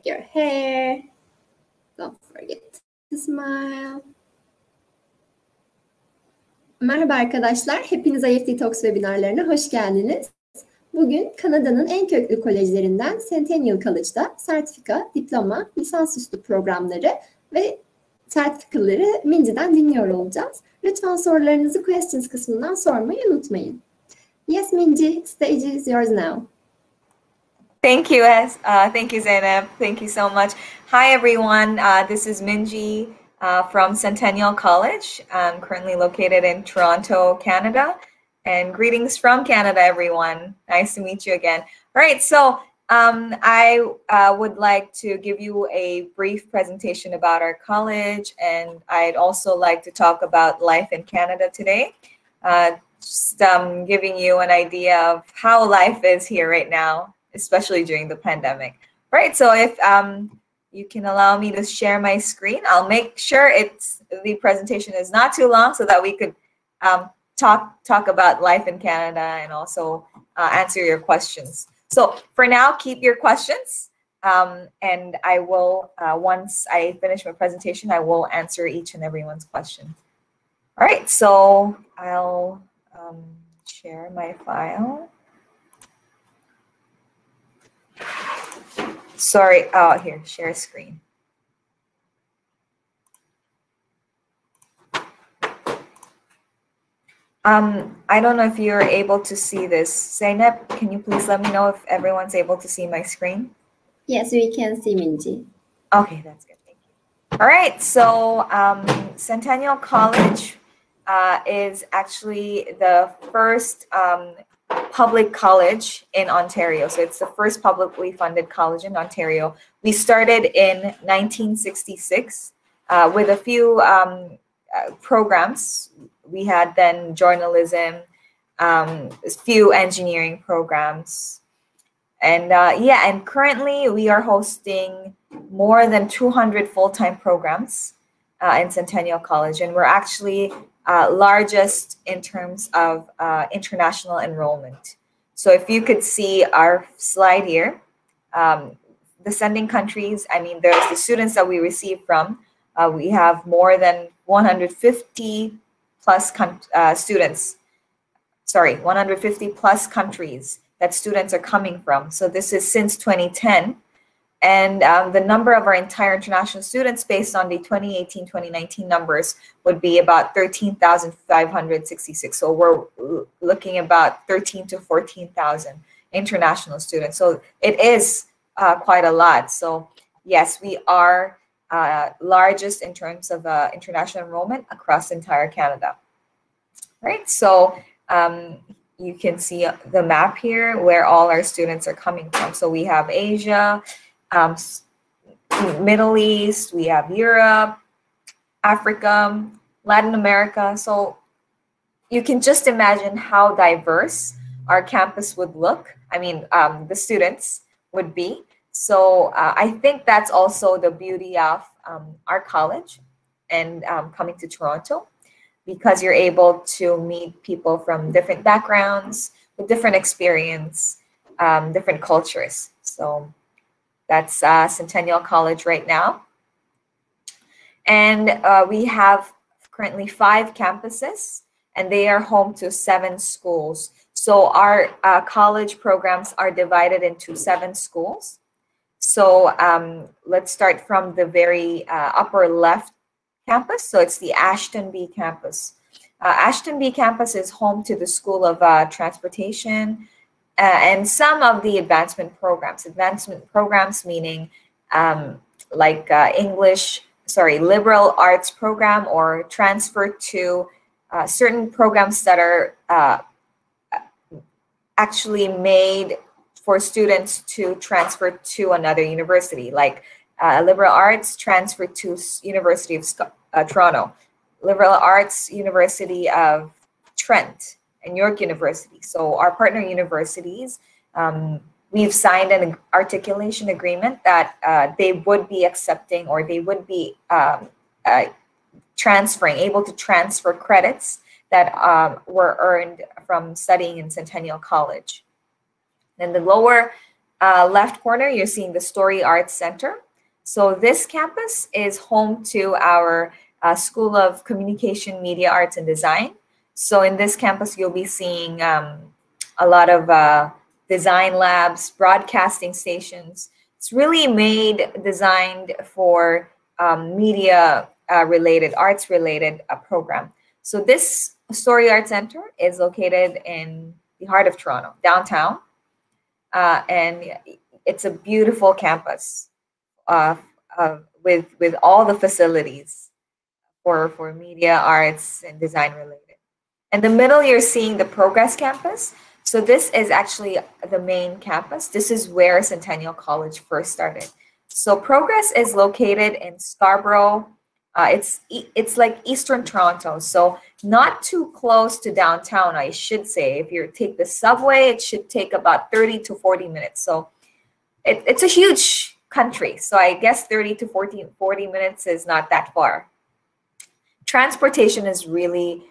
check your hair. Don't forget to smile. Merhaba arkadaşlar, hepiniz IEFT Talks webinarlarına hoş geldiniz. Bugün Kanada'nın en köklü kolejlerinden Centennial College'da sertifika, diploma, lisansüstü programları ve sertifikaları Mindy'den dinliyor olacağız. Lütfen sorularınızı questions kısmından sormayı unutmayın. Yes, Mindy, stage is yours now. Thank you, thank you, Zainab. Thank you so much. Hi, everyone. This is Minji from Centennial College. I'm currently located in Toronto, Canada. And greetings from Canada, everyone. Nice to meet you again. All right, so I would like to give you a brief presentation about our college, and I'd also like to talk about life in Canada today. Just giving you an idea of how life is here right now, especially during the pandemic. Right, so if you can allow me to share my screen, I'll make sure the presentation is not too long so that we could talk about life in Canada and also answer your questions. So for now, keep your questions, and I will, once I finish my presentation, I will answer each and everyone's question. All right, so I'll share my file. Sorry, here, share screen. I don't know if you're able to see this. Zainab, can you please let me know if everyone's able to see my screen? Yes, we can see Minji. Okay, that's good. Thank you. All right, so Centennial College is actually the first public college in Ontario. So it's the first publicly funded college in Ontario. We started in 1966 with a few programs. We had then journalism, a few engineering programs. And yeah, and currently we are hosting more than 200 full-time programs in Centennial College. And we're actually largest in terms of international enrollment. So if you could see our slide here, the sending countries, I mean, there's the students that we receive from. We have more than 150 plus students, 150 plus countries that students are coming from. So this is since 2010. And the number of our entire international students based on the 2018-2019 numbers would be about 13,566. So we're looking about 13 to 14,000 international students. So it is quite a lot. So yes, we are largest in terms of international enrollment across entire Canada. Right, so you can see the map here where all our students are coming from. So we have Asia, Middle East, we have Europe, Africa, Latin America. So you can just imagine how diverse our campus would look. I mean, the students would be. So I think that's also the beauty of our college and coming to Toronto, because you're able to meet people from different backgrounds, with different experience, different cultures. So that's Centennial College right now. And we have currently 5 campuses, and they are home to 7 schools. So our college programs are divided into 7 schools. So let's start from the very upper left campus. So it's the Ashton B campus. Ashton B campus is home to the School of Transportation and some of the advancement programs. Advancement programs meaning like liberal arts program, or transfer to certain programs that are actually made for students to transfer to another university, like liberal arts transfer to University of Toronto, liberal arts University of Trent, and York University. So our partner universities, we've signed an articulation agreement that they would be accepting, or they would be able to transfer credits that were earned from studying in Centennial College. Then the lower left corner, you're seeing the Story Arts Center. So this campus is home to our School of Communication, Media Arts, and Design. So in this campus, you'll be seeing a lot of design labs, broadcasting stations. It's really designed for media-related, arts-related program. So this Story Arts Center is located in the heart of Toronto, downtown. And it's a beautiful campus with all the facilities for media, arts, and design related. In the middle, you're seeing the Progress campus. So this is actually the main campus. This is where Centennial College first started. So Progress is located in Scarborough. It's like Eastern Toronto, so not too close to downtown, I should say. If you take the subway, it should take about 30 to 40 minutes. So it's a huge country. So I guess 30 to 40 minutes is not that far. Transportation is really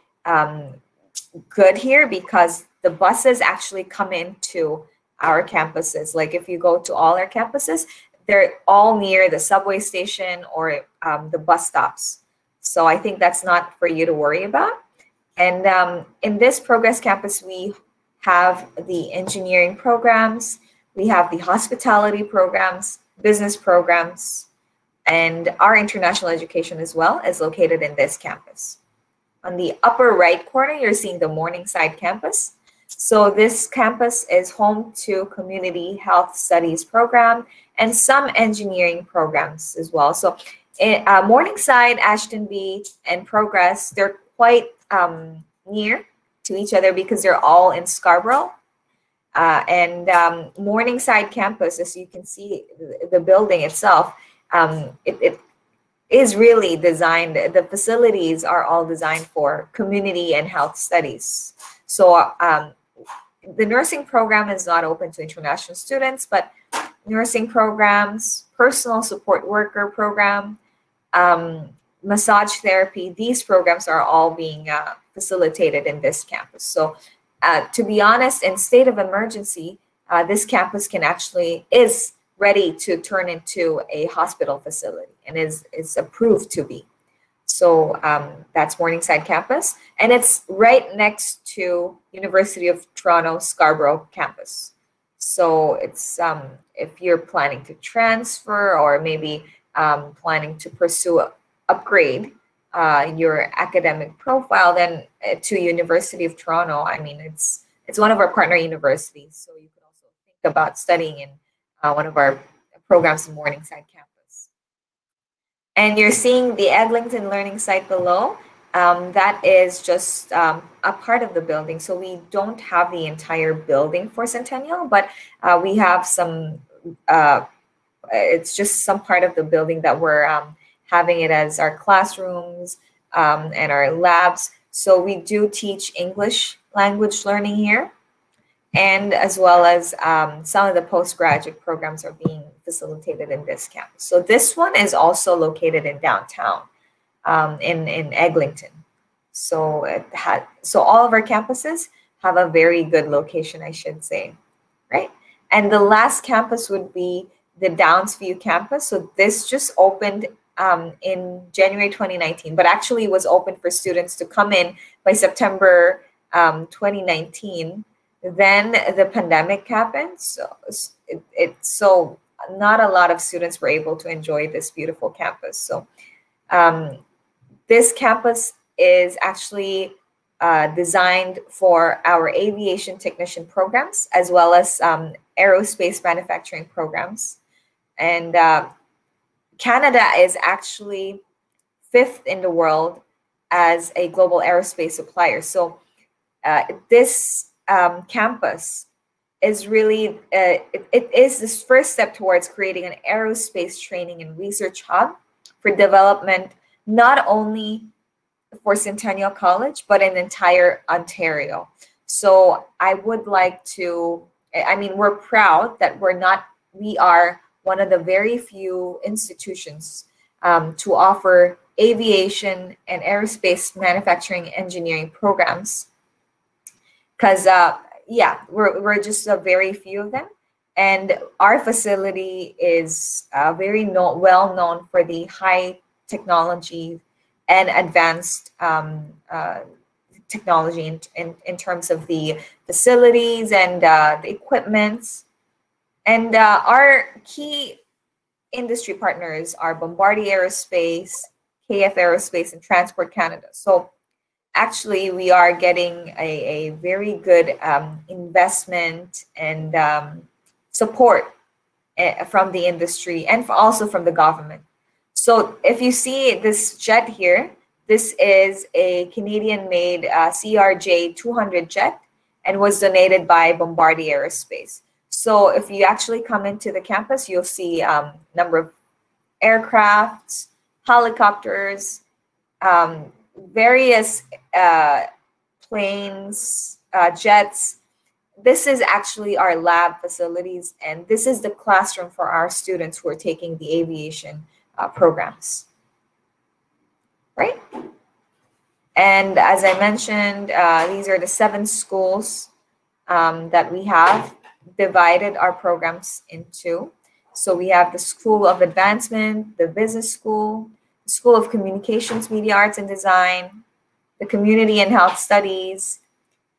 good here because the buses actually come into our campuses. Like if you go to all our campuses, they're all near the subway station or the bus stops. So I think that's not for you to worry about. And in this Progress campus, we have the engineering programs, we have the hospitality programs, business programs, and our international education as well is located in this campus. On the upper right corner, you're seeing the Morningside campus. So this campus is home to community health studies program and some engineering programs as well. So Morningside, Ashtonby, and Progress, they're quite near to each other because they're all in Scarborough. Morningside campus, as you can see, the building itself, it is really designed, the facilities are all designed for community and health studies. So the nursing program is not open to international students, but nursing programs, personal support worker program, massage therapy, these programs are all being facilitated in this campus. So to be honest, in state of emergency, this campus is ready to turn into a hospital facility and is approved to be. So that's Morningside campus, and it's right next to University of Toronto Scarborough campus. So it's if you're planning to transfer or maybe planning to pursue upgrade your academic profile, then to University of Toronto, I mean, it's one of our partner universities. So you could also think about studying in one of our programs in Morningside campus. And you're seeing the Eglinton Learning Site below. That is just a part of the building. So we don't have the entire building for Centennial, but we have some, it's just some part of the building that we're having it as our classrooms and our labs. So we do teach English language learning here, and as well as some of the postgraduate programs are being facilitated in this campus. So this one is also located in downtown in Eglinton. So all of our campuses have a very good location, I should say, right? And the last campus would be the Downsview campus. So this just opened in January 2019, but actually was open for students to come in by September 2019. Then the pandemic happened, so not a lot of students were able to enjoy this beautiful campus. So this campus is actually designed for our aviation technician programs as well as aerospace manufacturing programs. And Canada is actually 5th in the world as a global aerospace supplier. So this campus is really, it is this first step towards creating an aerospace training and research hub for development, not only for Centennial College, but in entire Ontario. So I would like to, I mean, we're proud that we are one of the very few institutions to offer aviation and aerospace manufacturing engineering programs. Because yeah, we're just a very few of them, And our facility is very well known for the high technology and advanced technology in terms of the facilities and the equipments. And our key industry partners are Bombardier Aerospace, KF Aerospace, and Transport Canada. So actually, we are getting a very good investment and support from the industry and also from the government. So if you see this jet here, this is a Canadian-made CRJ 200 jet and was donated by Bombardier Aerospace. So if you actually come into the campus, you'll see a number of aircrafts, helicopters, various planes, jets. This is actually our lab facilities, and this is the classroom for our students who are taking the aviation programs, right? And as I mentioned, these are the 7 schools that we have divided our programs into. So we have the School of Advancement, the Business School, the School of Communications, Media Arts and Design, the Community and Health Studies,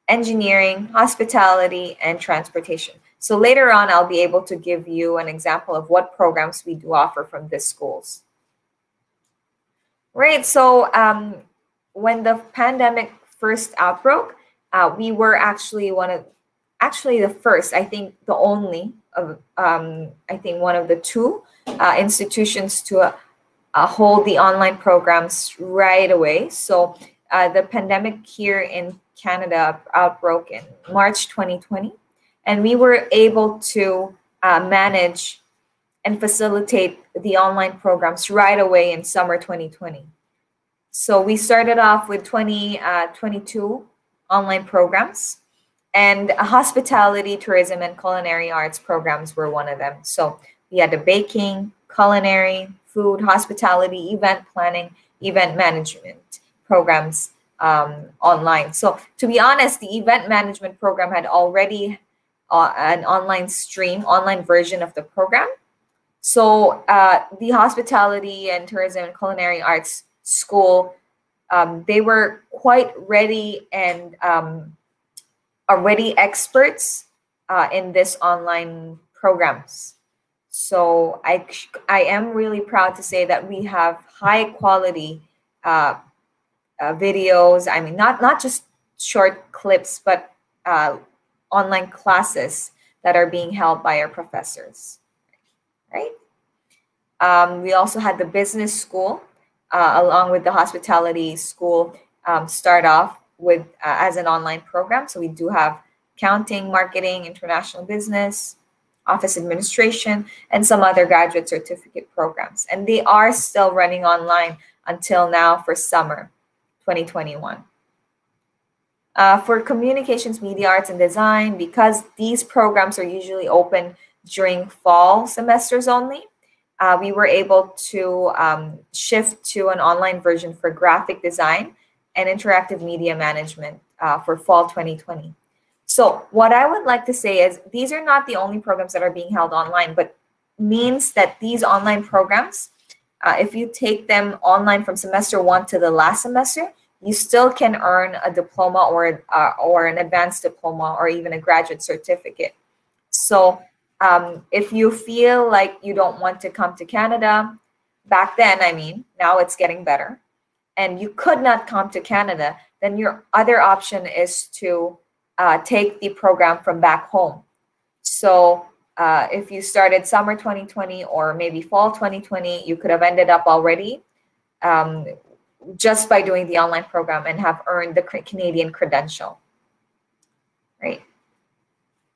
Engineering, Hospitality, and Transportation. So later on, I'll be able to give you an example of what programs we do offer from these schools. Right, so when the pandemic first outbroke, we were actually the first, I think the only of, I think one of the 2 institutions to hold the online programs right away. So the pandemic here in Canada outbroke in March 2020, and we were able to manage and facilitate the online programs right away in summer 2020. So we started off with 22 online programs, and hospitality, tourism, and culinary arts programs were one of them. So we had the baking, culinary, food, hospitality, event planning, event management programs online. So to be honest, the event management program had already an online version of the program. So the hospitality and tourism and culinary arts school, they were quite ready and already experts in this online programs. So I am really proud to say that we have high quality videos. I mean, not just short clips, but online classes that are being held by our professors, right? We also had the business school along with the hospitality school start off with as an online program. So we do have accounting, marketing, international business, office administration, and some other graduate certificate programs. And they are still running online until now for summer 2021. For communications, media arts, and design, because these programs are usually open during fall semesters only, we were able to shift to an online version for graphic design and interactive media management for fall 2020. So what I would like to say is these are not the only programs that are being held online, but means that these online programs, if you take them online from semester 1 to the last semester, you still can earn a diploma or an advanced diploma or even a graduate certificate. So if you feel like you don't want to come to Canada, back then, I mean, now it's getting better, and you could not come to Canada, then your other option is to take the program from back home. So if you started summer 2020 or maybe fall 2020, you could have ended up already just by doing the online program and have earned the Canadian credential, right?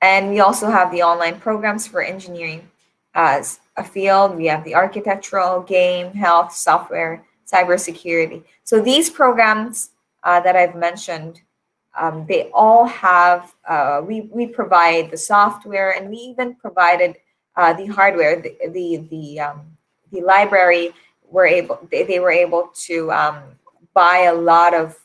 And we also have the online programs for engineering as a field. We have the architectural, game, health, software, cybersecurity. So these programs that I've mentioned, they all have, we provide the software, and we even provided the hardware. The library they were able to buy a lot of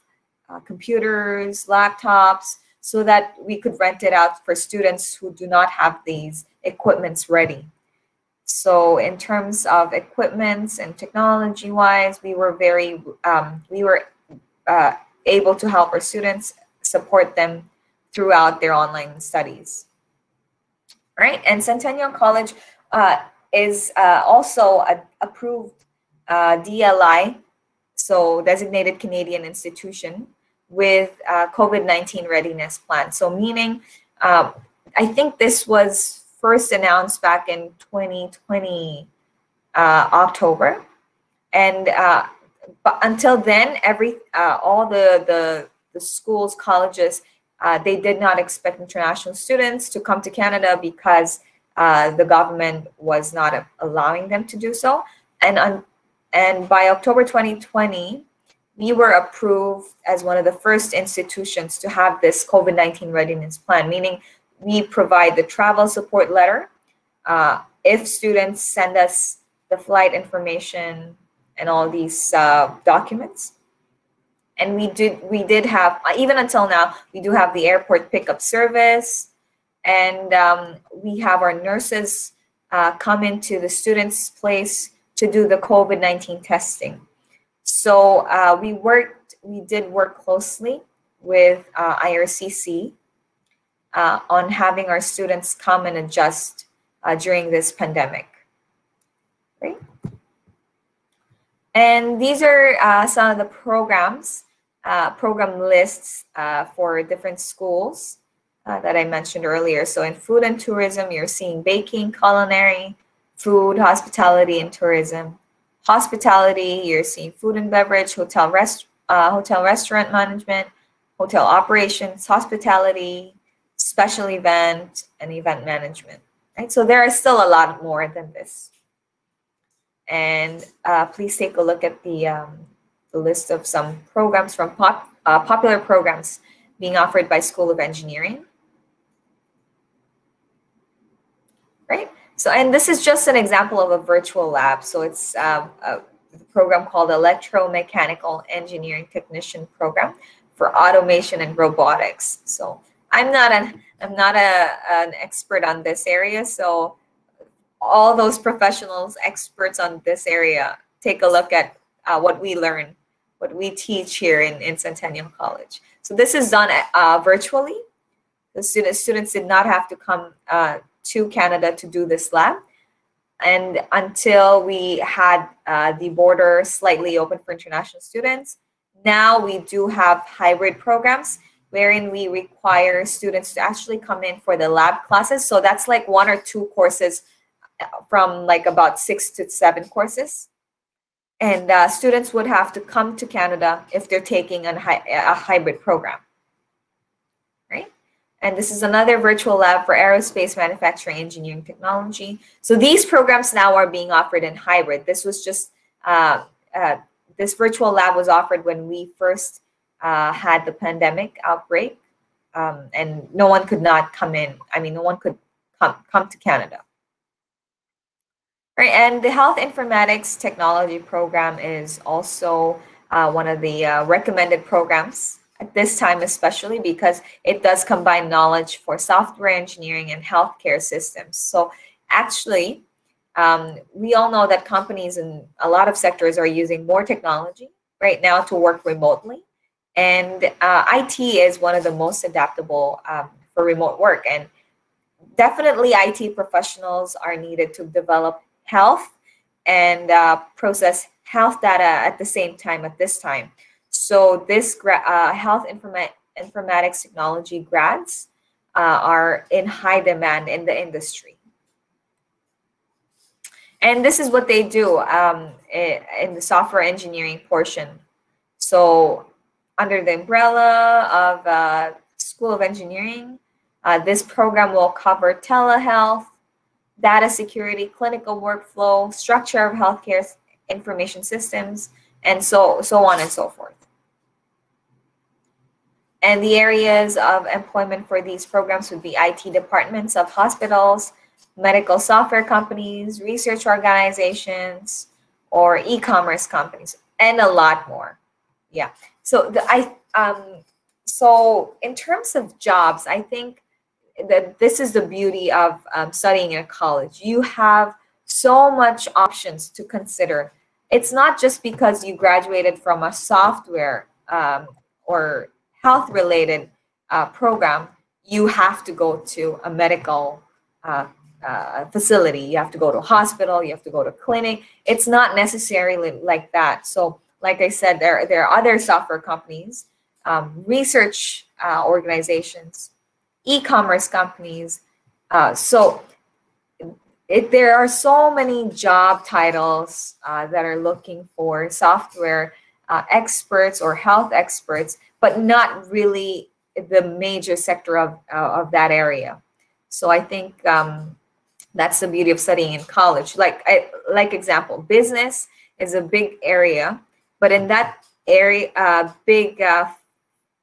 computers, laptops, so that we could rent it out for students who do not have these equipments ready. So in terms of equipments and technology-wise, we were able to help our students, support them throughout their online studies. All right, and Centennial College is also approved DLI, so designated Canadian institution, with COVID-19 readiness plan. So meaning, I think this was first announced back in 2020 October, and but until then, all the schools, colleges, they did not expect international students to come to Canada because the government was not allowing them to do so. And by October 2020, we were approved as one of the first institutions to have this COVID-19 readiness plan, meaning we provide the travel support letter if students send us the flight information and all these documents. And we did have, even until now, we do have the airport pickup service, and we have our nurses come into the student's place to do the COVID-19 testing. So we did work closely with IRCC on having our students come and adjust during this pandemic. Right? And these are some of the programs, program lists for different schools that I mentioned earlier. So in food and tourism, you're seeing baking, culinary, food, hospitality, and tourism. Hospitality, you're seeing food and beverage, hotel restaurant management, hotel operations, hospitality, special event, and event management. Right? So there are still a lot more than this. And please take a look at the list of some programs from popular programs being offered by School of Engineering. Right? So, and this is just an example of a virtual lab. So it's a program called Electromechanical Engineering Technician Program for Automation and Robotics. So I'm not an expert on this area. So all those professionals, experts on this area, take a look at what we learn, what we teach here in Centennial College. So this is done virtually. The students did not have to come to Canada to do this lab. And until we had the border slightly open for international students, now we do have hybrid programs wherein we require students to actually come in for the lab classes. So that's like 1 or 2 courses from like about 6 to 7 courses. And students would have to come to Canada if they're taking a hybrid program. Right? And this is another virtual lab for aerospace manufacturing engineering technology. So these programs now are being offered in hybrid. This was just, this virtual lab was offered when we first had the pandemic outbreak, and no one could not come in. I mean, no one could come to Canada. Right, and the Health Informatics Technology program is also one of the recommended programs at this time, especially because it does combine knowledge for software engineering and healthcare systems. So actually, we all know that companies in a lot of sectors are using more technology right now to work remotely. And IT is one of the most adaptable for remote work. And definitely IT professionals are needed to develop health and process health data at the same time at this time. So this health informatics technology grads are in high demand in the industry. And this is what they do in the software engineering portion. So under the umbrella of School of Engineering, this program will cover telehealth, data security, clinical workflow, structure of healthcare information systems, and so on and so forth. And the areas of employment for these programs would be IT departments of hospitals, medical software companies, research organizations, or e-commerce companies, and a lot more. Yeah. So So in terms of jobs, I think that this is the beauty of studying in a college. You have so much options to consider. It's not just because you graduated from a software or health-related program, you have to go to a medical facility. You have to go to a hospital. You have to go to a clinic. It's not necessarily like that. So like I said, there are other software companies, research organizations, e-commerce companies. There are so many job titles that are looking for software experts or health experts, but not really the major sector of that area. So I think that's the beauty of studying in college. Like example, business is a big area, but in that area,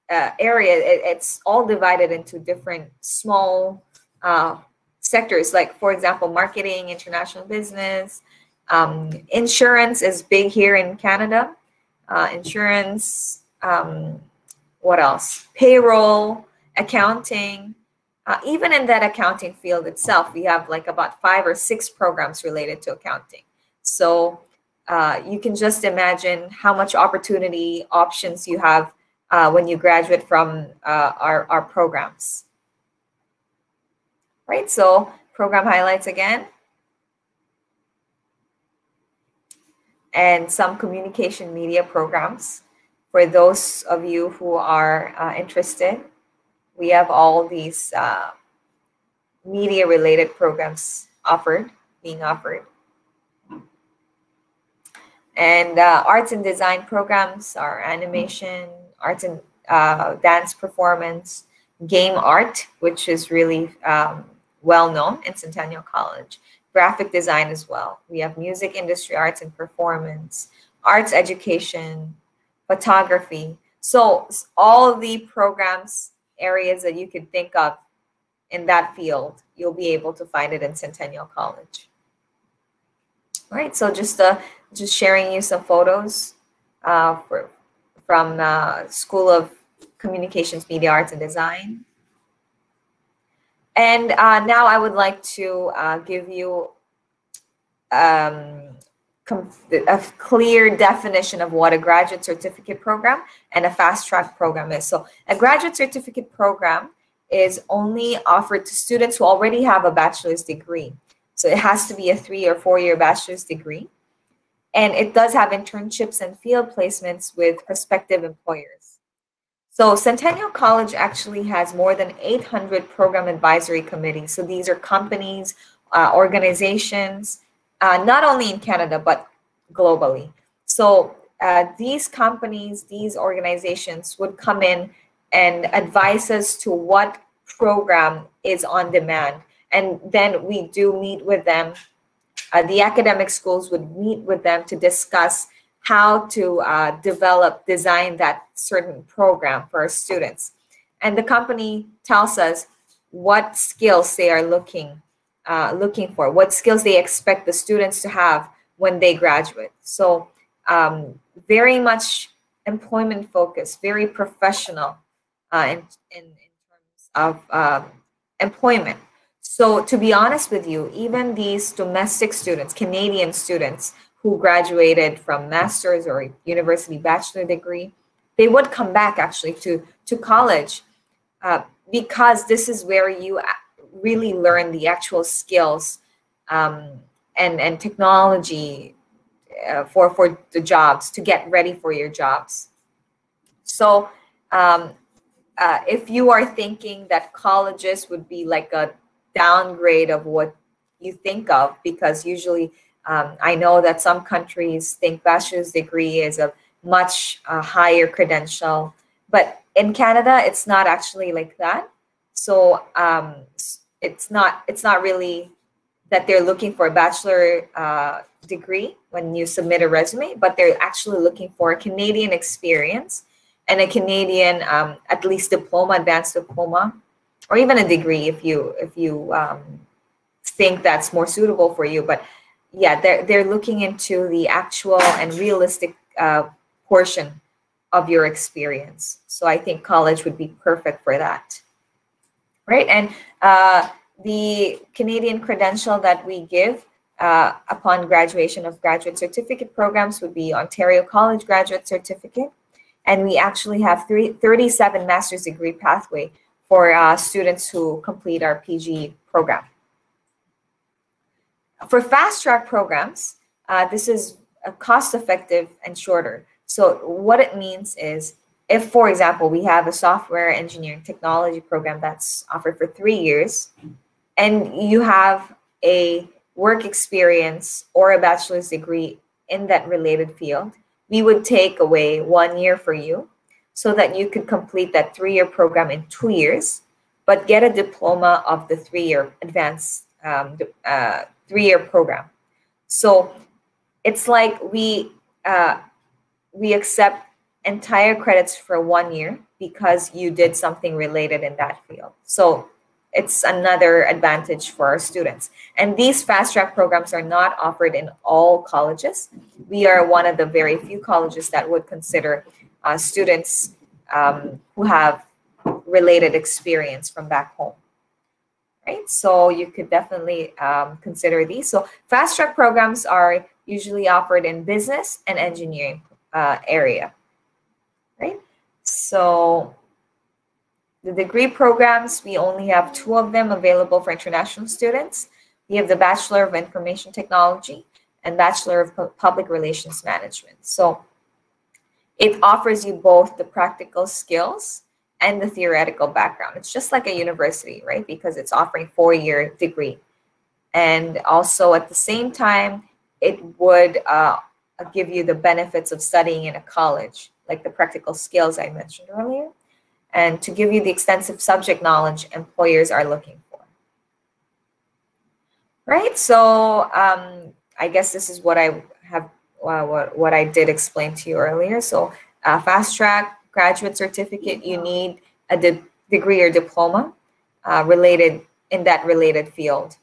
it's all divided into different small sectors. Like for example, marketing, international business, insurance is big here in Canada. Insurance, what else? Payroll, accounting. Even in that accounting field itself, we have like about 5 or 6 programs related to accounting. So you can just imagine how much options you have when you graduate from our programs. Right, so program highlights again. And some communication media programs. For those of you who are interested, we have all these media-related programs being offered. And arts and design programs are animation, arts and dance performance, game art, which is really well known in Centennial College, graphic design as well. We have music industry, arts and performance, arts education, photography. So all of the programs, areas that you could think of in that field, you'll be able to find it in Centennial College. All right, so just sharing you some photos from School of Communications, Media, Arts, and Design. And now I would like to give you a clear definition of what a graduate certificate program and a fast-track program is. So a graduate certificate program is only offered to students who already have a bachelor's degree. So it has to be a 3 or 4 year bachelor's degree. And it does have internships and field placements with prospective employers. So Centennial College actually has more than 800 program advisory committees. So these are companies, organizations, not only in Canada, but globally. So these companies, these organizations would come in and advise us to what program is on demand. And then we do meet with them. The academic schools would meet with them to discuss how to design that certain program for our students. And the company tells us what skills they are looking for, what skills they expect the students to have when they graduate. So very much employment focused, very professional in terms of employment. So to be honest with you, even these domestic students, Canadian students who graduated from master's or university bachelor degree, they would come back actually to college because this is where you really learn the actual skills and technology for the jobs, to get ready for your jobs. So if you are thinking that colleges would be like a downgrade of what you think of, because usually I know that some countries think bachelor's degree is a much higher credential, but in Canada it's not actually like that. So it's not really that they're looking for a bachelor degree when you submit a resume, but they're actually looking for a Canadian experience and a Canadian at least diploma, advanced diploma, or even a degree if you think that's more suitable for you. But yeah, they're looking into the actual and realistic portion of your experience. So I think college would be perfect for that, right? And the Canadian credential that we give upon graduation of graduate certificate programs would be Ontario College Graduate Certificate. And we actually have 37 master's degree pathway for students who complete our PG program. For fast track programs, this is cost effective and shorter. So what it means is, if, for example, we have a software engineering technology program that's offered for 3 years, and you have a work experience or a bachelor's degree in that related field, we would take away 1 year for you so that you could complete that 3-year program in 2 years, but get a diploma of the 3-year advanced 3-year program. So it's like we accept entire credits for 1 year because you did something related in that field. So it's another advantage for our students. And these fast track programs are not offered in all colleges. We are one of the very few colleges that would consider students who have related experience from back home. Right? So you could definitely consider these. So fast track programs are usually offered in business and engineering area, right? So the degree programs, we only have 2 of them available for international students. We have the Bachelor of Information Technology and Bachelor of Public Relations Management. So it offers you both the practical skills and the theoretical background. It's just like a university, right? Because it's offering 4-year degree. And also at the same time, it would give you the benefits of studying in a college, like the practical skills I mentioned earlier, and to give you the extensive subject knowledge employers are looking for. Right? So I guess this is what I have, what I did explain to you earlier. So fast track graduate certificate, you need a degree or diploma related in that related field.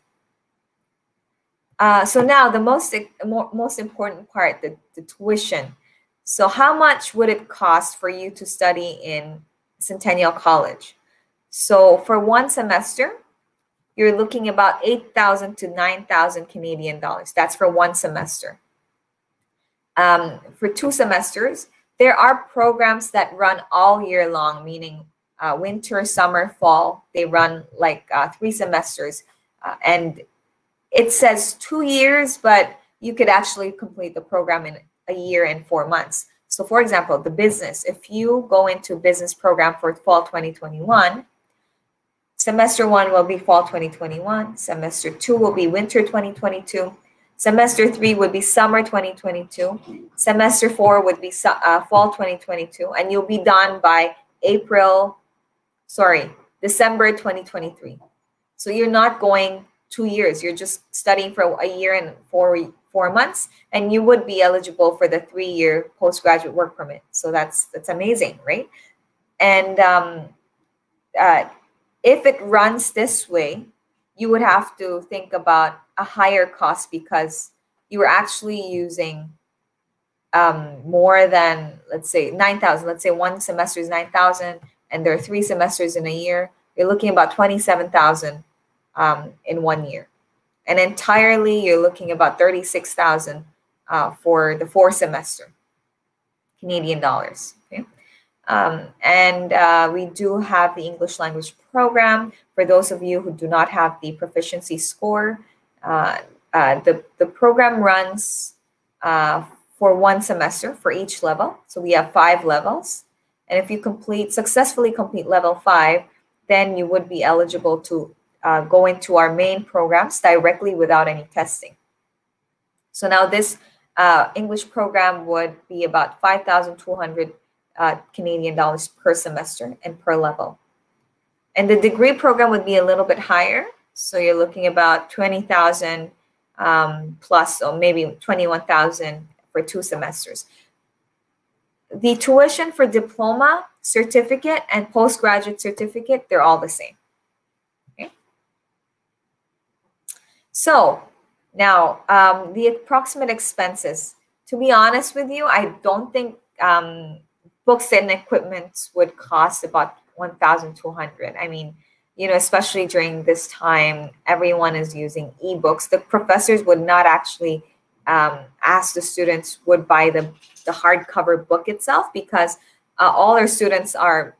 So now the most important part, the tuition. So how much would it cost for you to study in Centennial College? So for 1 semester, you're looking about 8,000 to 9,000 Canadian dollars. That's for 1 semester. For 2 semesters, there are programs that run all year long, meaning winter, summer, fall. They run like 3 semesters. And it says 2 years, but you could actually complete the program in a year and 4 months. So for example, the business, if you go into business program for fall 2021, semester 1 will be fall 2021, semester 2 will be winter 2022, semester 3 would be summer 2022, semester 4 would be fall 2022, and you'll be done by December 2023. So you're not going 2 years, you're just studying for a year and 4 months, and you would be eligible for the 3-year postgraduate work permit. So that's amazing, right? And if it runs this way, you would have to think about a higher cost because you are actually using more than, let's say, 9,000. Let's say 1 semester is 9,000, and there are 3 semesters in a year. You're looking about 27,000 in 1 year. And entirely, you're looking about 36,000 for the 4th semester, Canadian dollars. Okay, and we do have the English language program for those of you who do not have the proficiency score. The program runs for 1 semester for each level, so we have 5 levels. And if you successfully complete level 5, then you would be eligible to go into our main programs directly without any testing. So now this English program would be about 5,200 Canadian dollars per semester and per level. And the degree program would be a little bit higher. So you're looking about 20,000 plus, or maybe 21,000 for 2 semesters. The tuition for diploma, certificate, and postgraduate certificate, they're all the same. So now the approximate expenses, to be honest with you, I don't think books and equipment would cost about 1,200. I mean, you know, especially during this time, everyone is using ebooks. The professors would not actually ask the students would buy the hardcover book itself, because all our students are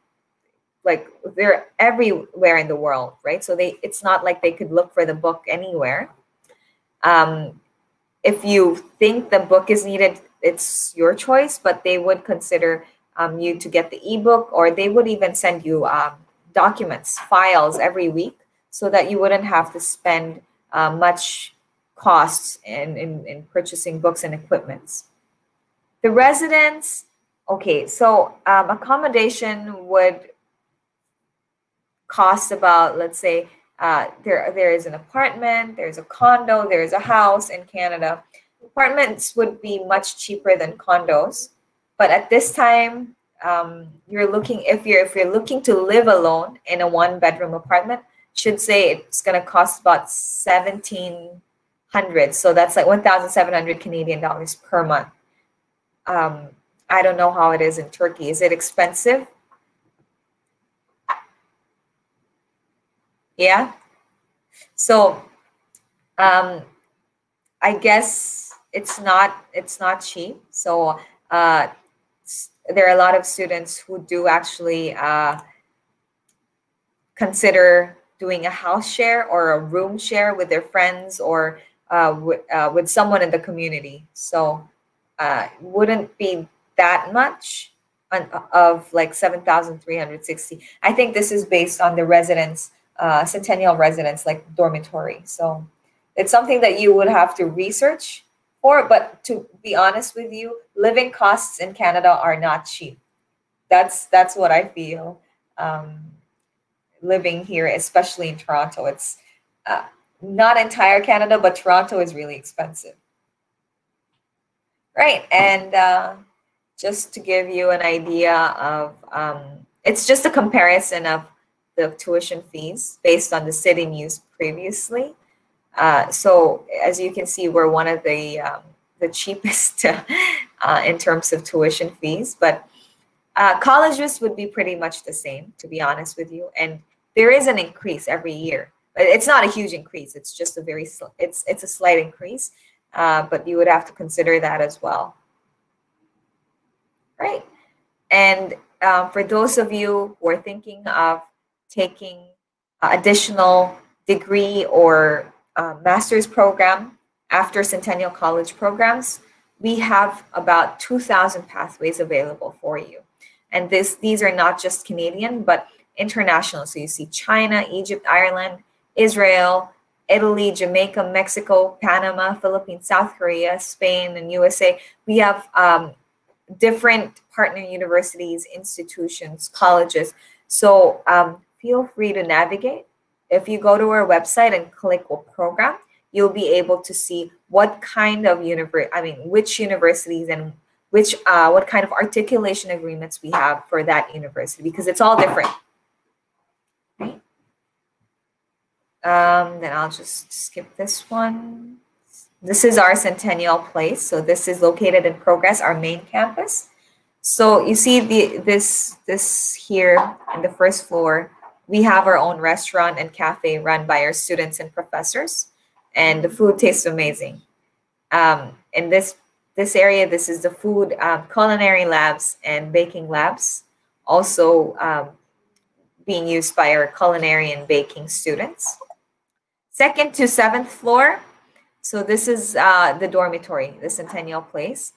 like, they're everywhere in the world, right? So it's not like they could look for the book anywhere. If you think the book is needed, it's your choice, but they would consider you to get the ebook, or they would even send you documents, files every week, so that you wouldn't have to spend much costs in purchasing books and equipments. The residence, okay, so accommodation would cost about, let's say, there is an apartment, there's a condo, there's a house in Canada. Apartments would be much cheaper than condos, but at this time, you're looking, if you're looking to live alone in a 1-bedroom apartment, should say it's going to cost about 1,700. So that's like 1,700 Canadian dollars per month. I don't know how it is in Turkey. Is it expensive? Yeah. So I guess it's not cheap. So there are a lot of students who do actually consider doing a house share or a room share with their friends, or with someone in the community. So wouldn't be that much of like 7,360. I think this is based on the residence, Centennial residence, like dormitory. So it's something that you would have to research for, but to be honest with you, living costs in Canada are not cheap. That's what I feel. Living here, especially in Toronto, it's not entire Canada, but Toronto is really expensive. Right, and just to give you an idea of, it's just a comparison of the tuition fees based on the city news previously. So as you can see, we're one of the cheapest in terms of tuition fees, but colleges would be pretty much the same, to be honest with you. And there is an increase every year, but it's not a huge increase. It's just a it's a slight increase, but you would have to consider that as well. Right. And for those of you who are thinking of taking additional degree or master's program after Centennial College programs, we have about 2,000 pathways available for you. And these are not just Canadian, but international. So you see China, Egypt, Ireland, Israel, Italy, Jamaica, Mexico, Panama, Philippines, South Korea, Spain, and USA. We have different partner universities, institutions, colleges. So feel free to navigate. If you go to our website and click what program, you'll be able to see what kind of which universities and which what kind of articulation agreements we have for that university, because it's all different. Right? Then I'll just skip this one. This is our Centennial Place. So this is located in Progress, our main campus. So you see this here in the first floor, we have our own restaurant and cafe run by our students and professors, and the food tastes amazing. In this area, this is the food culinary labs and baking labs, also being used by our culinary and baking students. 2nd to 7th floor, so this is the dormitory, the Centennial Place.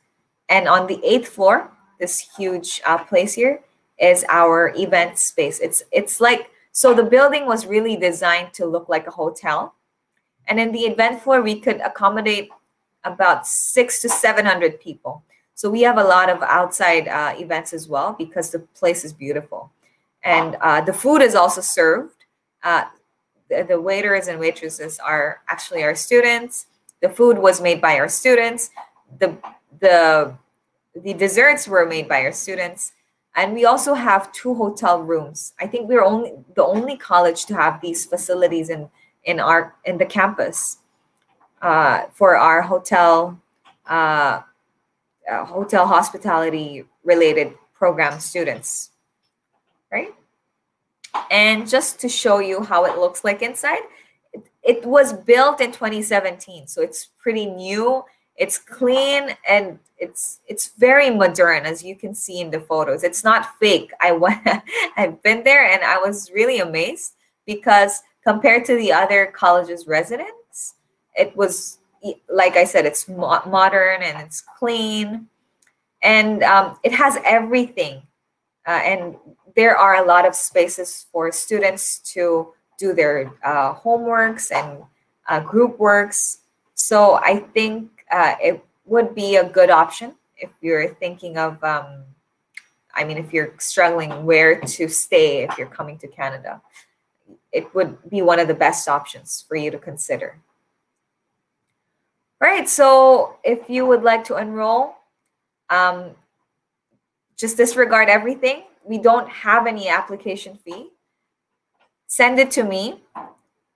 And on the 8th floor, this huge place here is our event space. It's like, so the building was really designed to look like a hotel. And in the event floor, we could accommodate about 600 to 700 people. So we have a lot of outside events as well, because the place is beautiful. And the food is also served. The waiters and waitresses are actually our students. The food was made by our students. The desserts were made by our students. And we also have 2 hotel rooms. I think we're the only college to have these facilities in the campus for our hotel hospitality related program students, right? And just to show you how it looks like inside, it was built in 2017, so it's pretty new. It's clean and it's very modern, as you can see in the photos. It's not fake. I've been there and I was really amazed because compared to the other college's residence, it was, like I said, it's modern and it's clean, and it has everything. And there are a lot of spaces for students to do their homeworks and group works. So I think it would be a good option if you're thinking of, if you're struggling where to stay if you're coming to Canada. It would be one of the best options for you to consider. All right, so if you would like to enroll, just disregard everything. We don't have any application fee. Send it to me.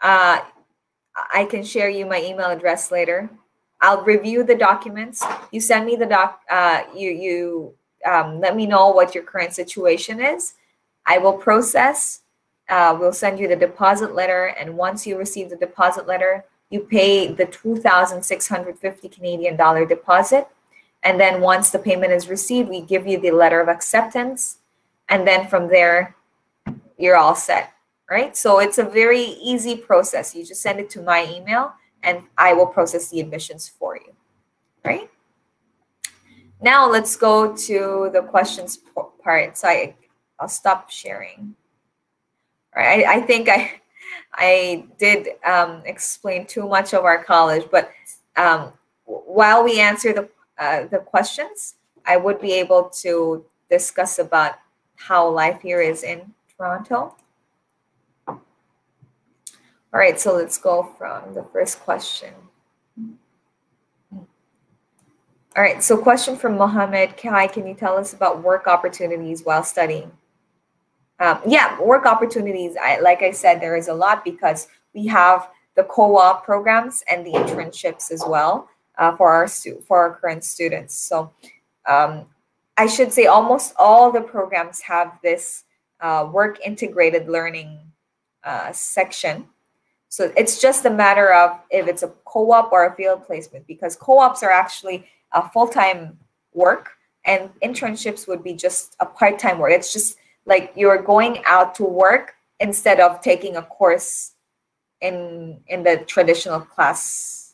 I can share you my email address later. I'll review the documents. You send me the let me know what your current situation is. I will process. We'll send you the deposit letter, and once you receive the deposit letter, you pay the 2,650 Canadian dollar deposit. And then once the payment is received, we give you the letter of acceptance. And then from there, you're all set, right? So it's a very easy process. You just send it to my email and I will process the admissions for you, right? Now let's go to the questions part. So I'll stop sharing. All right, I think I did explain too much of our college, but while we answer the questions, I would be able to discuss about how life here is in Toronto. All right, so let's go from the first question. All right, so question from Mohammed. Kai, can you tell us about work opportunities while studying? Yeah, work opportunities, like I said, there is a lot because we have the co-op programs and the internships as well for our current students. So I should say almost all the programs have this work integrated learning section. So it's just a matter of if it's a co-op or a field placement, because co-ops are actually a full-time work and internships would be just a part-time work. It's just like you're going out to work instead of taking a course in the traditional class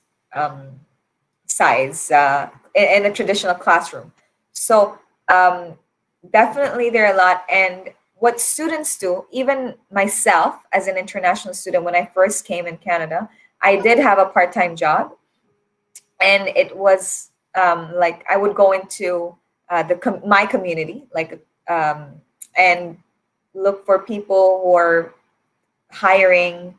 size, in a traditional classroom. So definitely there are a lot. And what students do, even myself as an international student, when I first came in Canada, I did have a part-time job. And it was like I would go into my community, like and look for people who are hiring,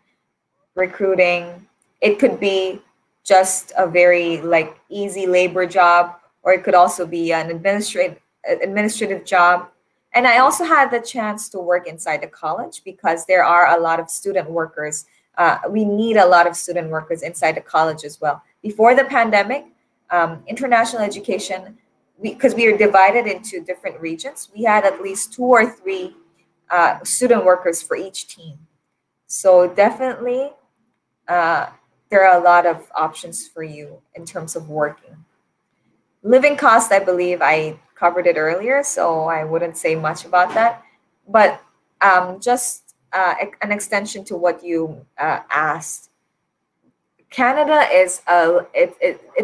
recruiting. It could be just a very like easy labor job, or it could also be an administrative job. And I also had the chance to work inside the college because there are a lot of student workers. We need a lot of student workers inside the college as well. Before the pandemic, international education, because we are divided into different regions, we had at least 2 or 3 student workers for each team. So definitely there are a lot of options for you in terms of working. Living cost, I believe I covered it earlier, so I wouldn't say much about that. But just an extension to what you asked. Canada is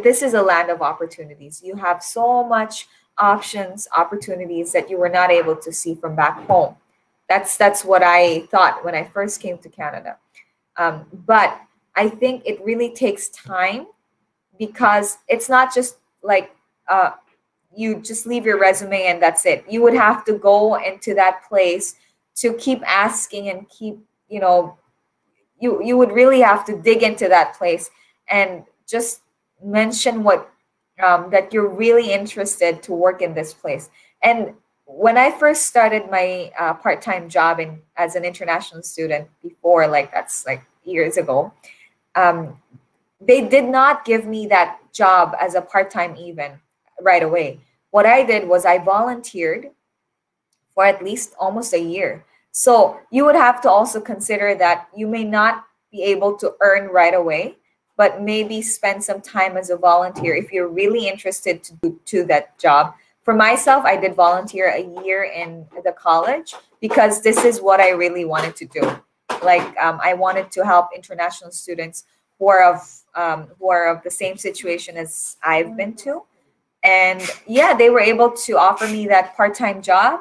this is a land of opportunities. You have so much opportunities that you were not able to see from back home. That's what I thought when I first came to Canada. But I think it really takes time, because it's not just like you just leave your resume and that's it. You would have to go into that place to keep asking and keep, you would really have to dig into that place and just mention what that you're really interested to work in this place. And when I first started my part-time job as an international student before, like that's like years ago, they did not give me that job as a part-time even right away. What I did was I volunteered for at least almost a year. So you would have to also consider that you may not be able to earn right away, but maybe spend some time as a volunteer if you're really interested to do that job. For myself, I did volunteer a year in the college because this is what I really wanted to do. Like I wanted to help international students who are of the same situation as I've been to. And yeah, they were able to offer me that part-time job.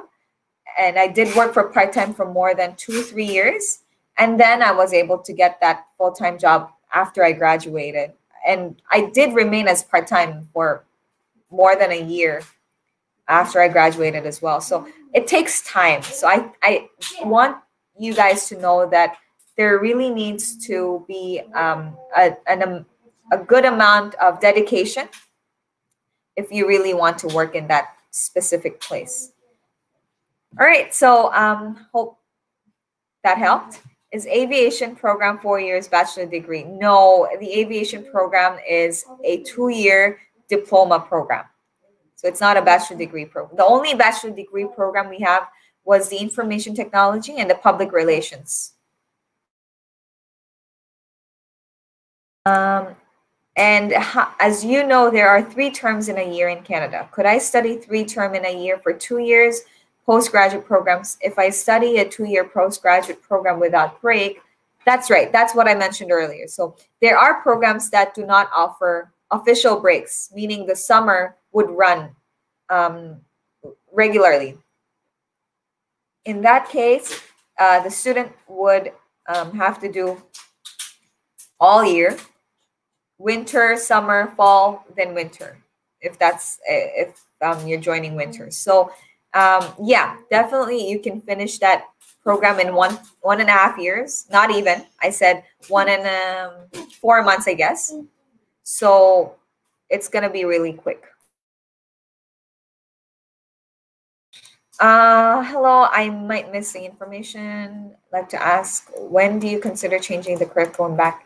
And I did work for part-time for more than 2-3 years. And then I was able to get that full-time job after I graduated. And I did remain as part-time for more than a year after I graduated as well. So it takes time. So I want you guys to know that there really needs to be a good amount of dedication if you really want to work in that specific place. All right, so hope that helped. Is aviation program 4 years bachelor degree? No, the aviation program is a 2-year diploma program. So it's not a bachelor degree program. The only bachelor degree program we have was the information technology and the public relations. And as you know, there are 3 terms in a year in Canada. Could I study 3 terms in a year for 2 years? Postgraduate programs. If I study a 2-year postgraduate program without break, that's right. That's what I mentioned earlier. So there are programs that do not offer official breaks, meaning the summer would run regularly. In that case, the student would have to do all year, winter, summer, fall, then winter, if you're joining winter. So yeah, definitely you can finish that program in 1.5 years. Not even, I said 4 months, I guess. So it's gonna be really quick. Hello, I might miss the information. I'd like to ask, when do you consider changing the curriculum back?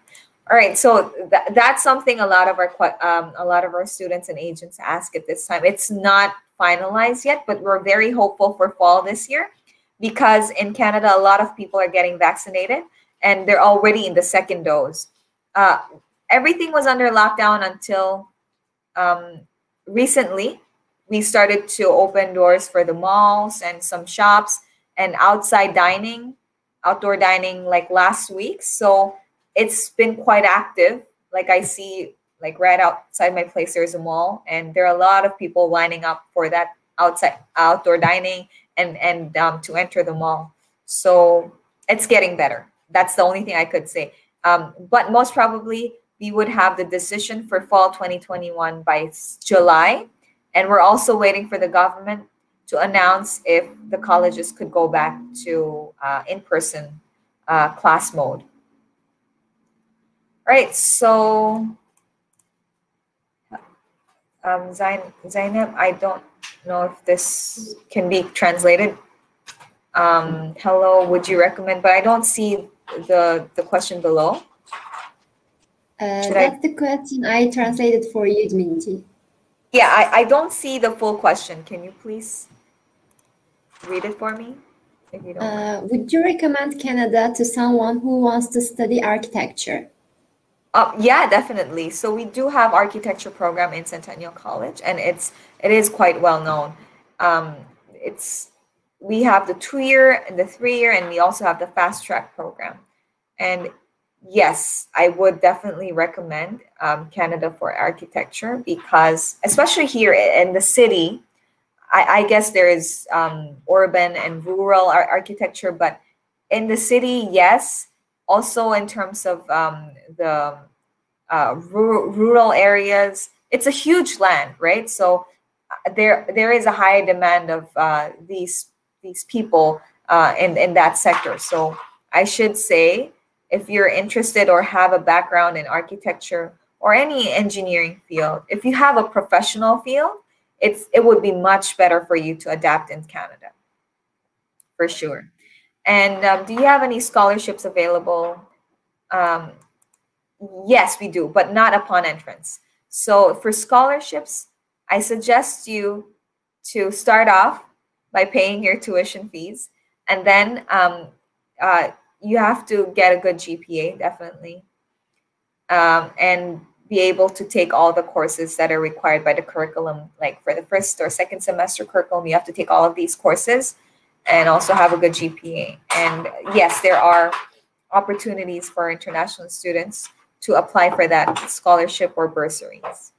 All right, so that's something a lot of our students and agents ask at this time. It's not finalized yet, but we're very hopeful for fall this year because in Canada, a lot of people are getting vaccinated and they're already in the 2nd dose. Everything was under lockdown until recently. We started to open doors for the malls and some shops and outdoor dining like last week. So it's been quite active. Like I see, like right outside my place, there's a mall and there are a lot of people lining up for that outdoor dining and to enter the mall. So it's getting better. That's the only thing I could say. But most probably we would have the decision for fall 2021 by July. And we're also waiting for the government to announce if the colleges could go back to in-person class mode. All right, so Zainab, I don't know if this can be translated. Hello, would you recommend? But I don't see the question below. That's the question I translated for you, Dminji. Yeah, I don't see the full question. Can you please read it for me? If you don't mind. Would you recommend Canada to someone who wants to study architecture? Yeah, definitely. So we do have architecture program in Centennial College, and it is quite well known. We have the 2-year and the 3-year, and we also have the fast track program. And yes, I would definitely recommend Canada for architecture because, especially here in the city, I guess there is urban and rural architecture, but in the city, yes. Also, in terms of the rural areas, it's a huge land, right? So there is a high demand of these people in that sector. So I should say, if you're interested or have a background in architecture or any engineering field, if you have a professional field, it would be much better for you to adapt in Canada, for sure. And do you have any scholarships available? Yes, we do, but not upon entrance. So for scholarships, I suggest you to start off by paying your tuition fees. And then you have to get a good GPA, definitely, and be able to take all the courses that are required by the curriculum. Like for the first or second semester curriculum, you have to take all of these courses and also have a good GPA. And yes, there are opportunities for international students to apply for that scholarship or bursaries.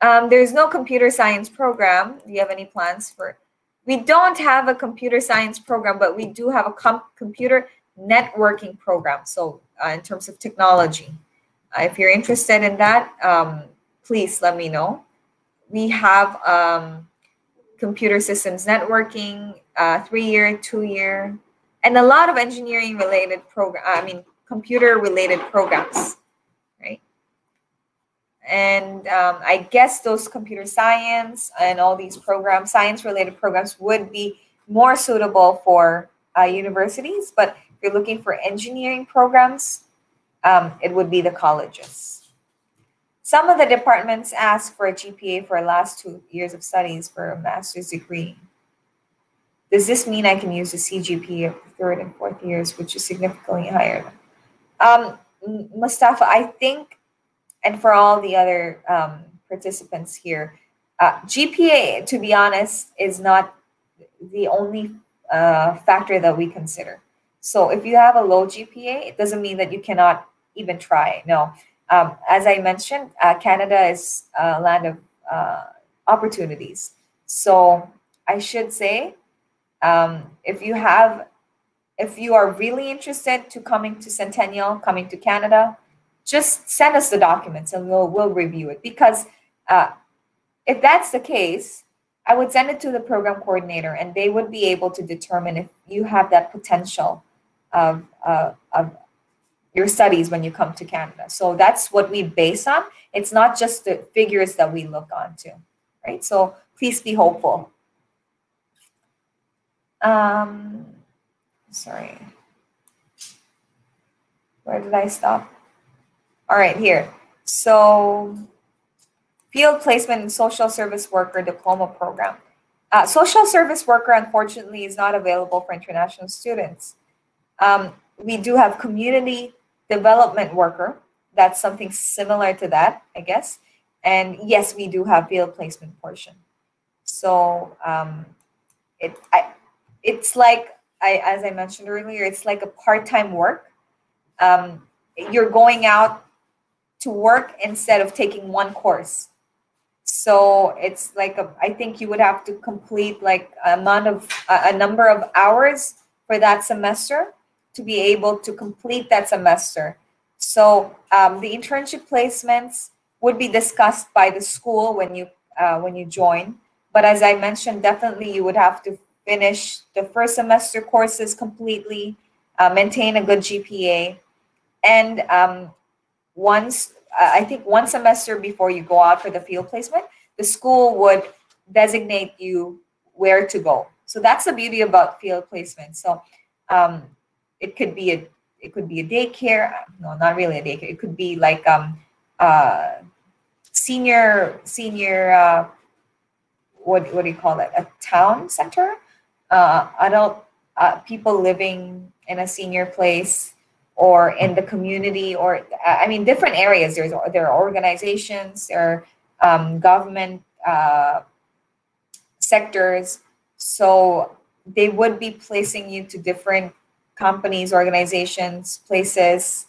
There's no computer science program. Do you have any plans for? We don't have a computer science program, but we do have a computer networking program. So in terms of technology, if you're interested in that, please let me know. We have computer systems networking, 3-year, 2-year, and a lot of engineering related computer related programs, right? And I guess those computer science and all these programs, science-related programs, would be more suitable for universities. But if you're looking for engineering programs, it would be the colleges. Some of the departments ask for a GPA for last 2 years of studies for a master's degree. Does this mean I can use the CGPA of the 3rd and 4th years, which is significantly higher? Mustafa, I think, and for all the other participants here, GPA, to be honest, is not the only factor that we consider. So if you have a low GPA, it doesn't mean that you cannot even try. No. As I mentioned, Canada is a land of opportunities. So I should say, if you are really interested to coming to Centennial, coming to Canada, just send us the documents and we'll review it. Because if that's the case, I would send it to the program coordinator and they would be able to determine if you have that potential of your studies when you come to Canada. So that's what we base on. It's not just the figures that we look onto, right? So please be hopeful. Sorry. Where did I stop? All right, here. So field placement and social service worker diploma program. Social service worker, unfortunately, is not available for international students. We do have community development worker. That's something similar to that, I guess. And yes, we do have field placement portion. So it's like, as I mentioned earlier, it's like a part-time work. You're going out to work instead of taking one course. So it's like I think you would have to complete like a number of hours for that semester to be able to complete that semester. So the internship placements would be discussed by the school when you join. But as I mentioned, definitely you would have to finish the first semester courses completely, maintain a good GPA, and I think one semester before you go out for the field placement, the school would designate you where to go. So that's the beauty about field placement. So it could be a daycare. No, not really a daycare. It could be like senior. What do you call it? A town center. Adult people living in a senior place, or in the community, or I mean, different areas. There are organizations, there are government sectors. So they would be placing you to different companies, organizations, places.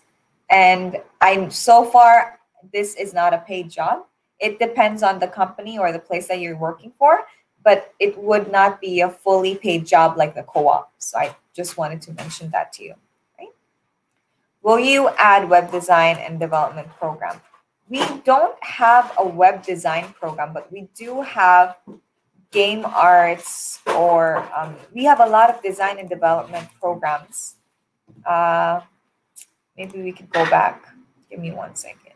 And so far, this is not a paid job. It depends on the company or the place that you're working for, but it would not be a fully paid job like the co-op. So I just wanted to mention that to you. Will you add web design and development program? We don't have a web design program, but we do have game arts, or we have a lot of design and development programs. Maybe we could go back. Give me 1 second.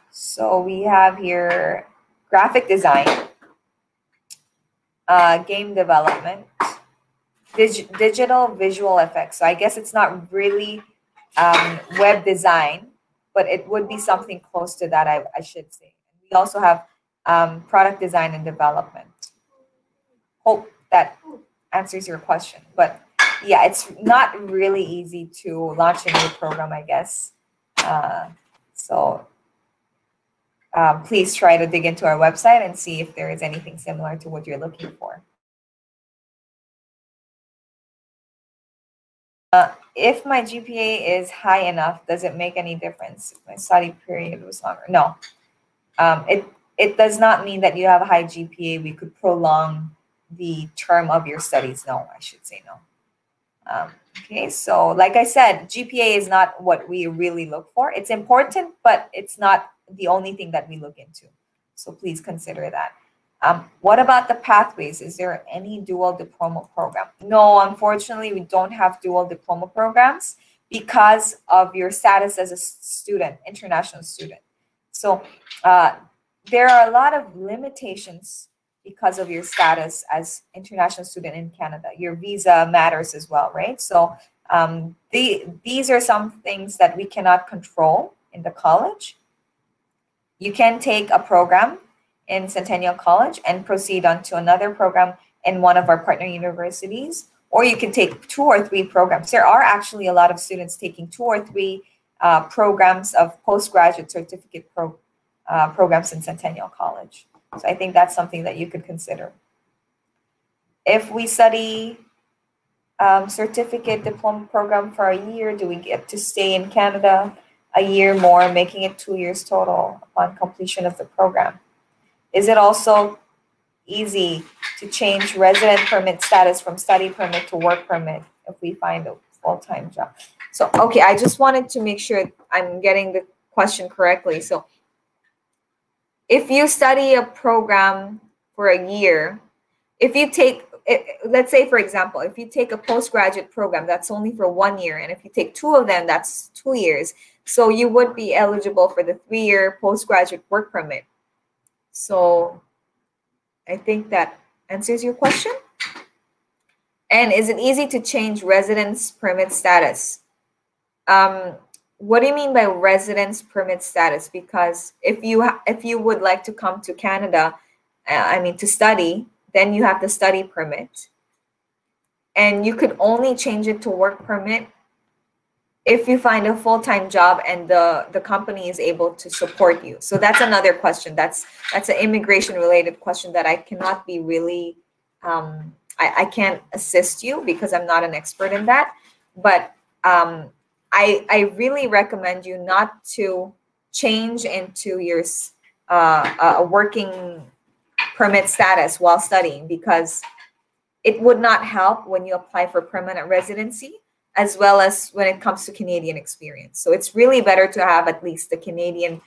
So we have here graphic design, game development, digital visual effects. So I guess it's not really web design, but it would be something close to that, I should say. We also have product design and development. Hope that answers your question. But yeah, it's not really easy to launch a new program, I guess. Please try to dig into our website and see if there is anything similar to what you're looking for. If my GPA is high enough, does it make any difference if my study period was longer? No. It does not mean that you have a high GPA. We could prolong the term of your studies. No, I should say no. Okay, so like I said, GPA is not what we really look for. It's important, but it's not the only thing that we look into. So please consider that. What about the pathways? Is there any dual diploma program? No, unfortunately, we don't have dual diploma programs because of your status as a student, international student. So there are a lot of limitations because of your status as international student in Canada. Your visa matters as well, right? So these are some things that we cannot control in the college. You can take a program in Centennial College and proceed on to another program in one of our partner universities, or you can take 2 or 3 programs. There are actually a lot of students taking 2 or 3 programs of postgraduate certificate programs in Centennial College. So I think that's something that you could consider. If we study certificate diploma program for a year, do we get to stay in Canada a year more, making it 2 years total upon completion of the program? Is it also easy to change resident permit status from study permit to work permit if we find a full-time job? So, okay, I just wanted to make sure I'm getting the question correctly. So if you study a program for a year, if you take, let's say, for example, if you take a postgraduate program, that's only for 1 year. And if you take 2 of them, that's 2 years. So you would be eligible for the 3-year postgraduate work permit. So I think that answers your question. And is it easy to change residence permit status? What do you mean by residence permit status? Because if you would like to come to Canada, to study, then you have the study permit. And you could only change it to work permit if you find a full-time job and the company is able to support you. So that's another question. That's an immigration-related question that I cannot be really, I can't assist you because I'm not an expert in that. But I really recommend you not to change into your a working permit status while studying, because it would not help when you apply for permanent residency, as well as when it comes to Canadian experience. So it's really better to have at least a Canadian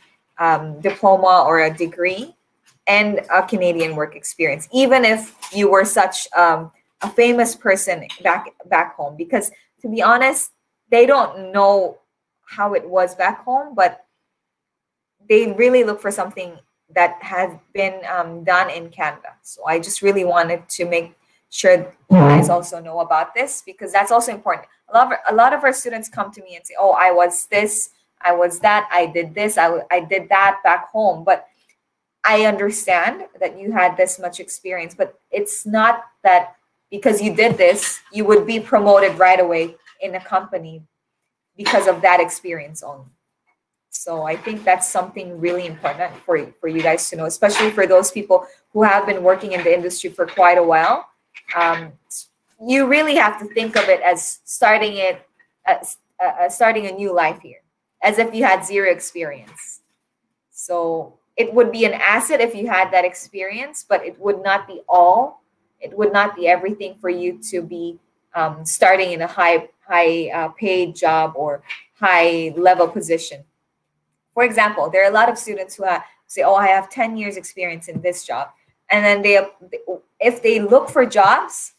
diploma or a degree and a Canadian work experience, even if you were such a famous person back home. Because to be honest, they don't know how it was back home, but they really look for something that has been done in Canada. So I just really wanted to make sure you guys also know about this, because that's also important. A lot of our students come to me and say, oh, I was this, I was that, I did this, I did that back home. But I understand that you had this much experience, but it's not that because you did this, you would be promoted right away in a company because of that experience only. So I think that's something really important for you guys to know, especially for those people who have been working in the industry for quite a while. You really have to think of it as starting a new life here, as if you had 0 experience. So it would be an asset if you had that experience, but it would not be all. It would not be everything for you to be starting in a high paid job or high level position. For example, there are a lot of students who say, oh, I have 10 years experience in this job. And then if they look for jobs,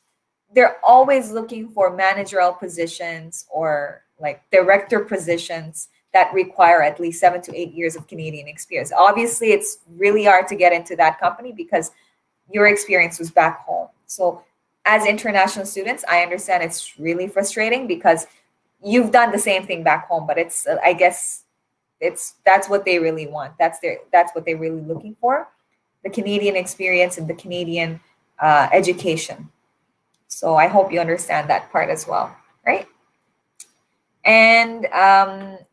they're always looking for managerial positions or like director positions that require at least 7 to 8 years of Canadian experience. Obviously, it's really hard to get into that company because your experience was back home. So as international students, I understand it's really frustrating because you've done the same thing back home, but it's, I guess, that's what they really want. That's what they're really looking for. the Canadian experience and the Canadian education. So I hope you understand that part as well, right? And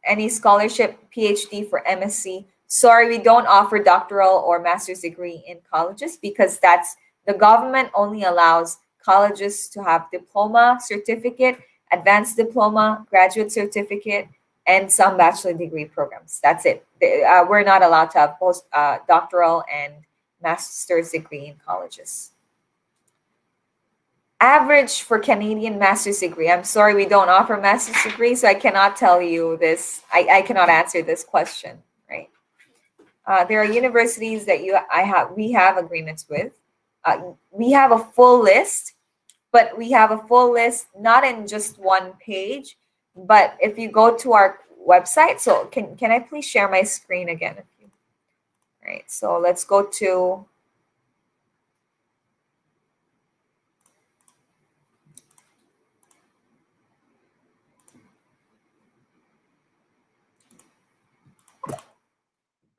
any scholarship, PhD for MSc. Sorry, we don't offer doctoral or master's degree in colleges because the government only allows colleges to have diploma, certificate, advanced diploma, graduate certificate, and some bachelor degree programs. That's it. We're not allowed to have post doctoral and master's degree in colleges. Average for Canadian master's degree. I'm sorry, we don't offer master's degree, so I cannot tell you this. I cannot answer this question, right? There are universities that we have agreements with. We have a full list, but we have a full list not in just one page, but if you go to our website. So can I please share my screen again? All right, so let's go to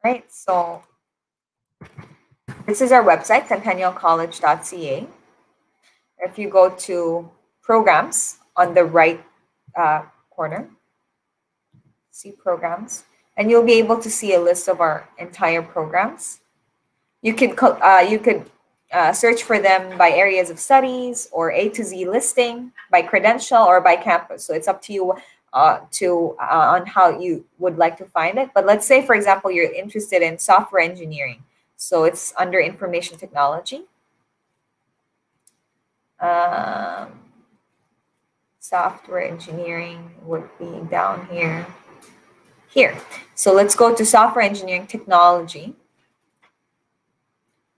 right, so this is our website, centennialcollege.ca. If you go to programs on the right corner, see programs, and you'll be able to see a list of our entire programs. You could search for them by areas of studies or A to Z listing, by credential or by campus. So it's up to you on how you would like to find it. But let's say, for example, you're interested in software engineering. So it's under information technology. Software engineering would be down here. So let's go to software engineering technology,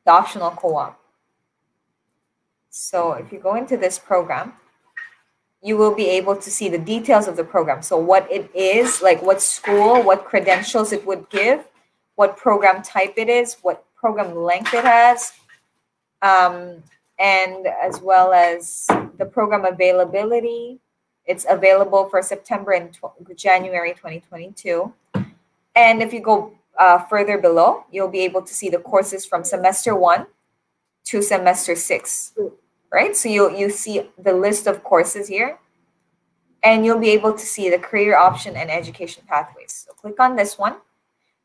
the optional co-op. So if you go into this program, you will be able to see the details of the program. So what it is, like what school, what credentials it would give, what program type it is, what program length it has, and as well as the program availability. It's available for September and January 2022. And if you go further below, you'll be able to see the courses from semester 1 to semester 6, right? So you see the list of courses here, and you'll be able to see the career option and education pathways. So click on this one.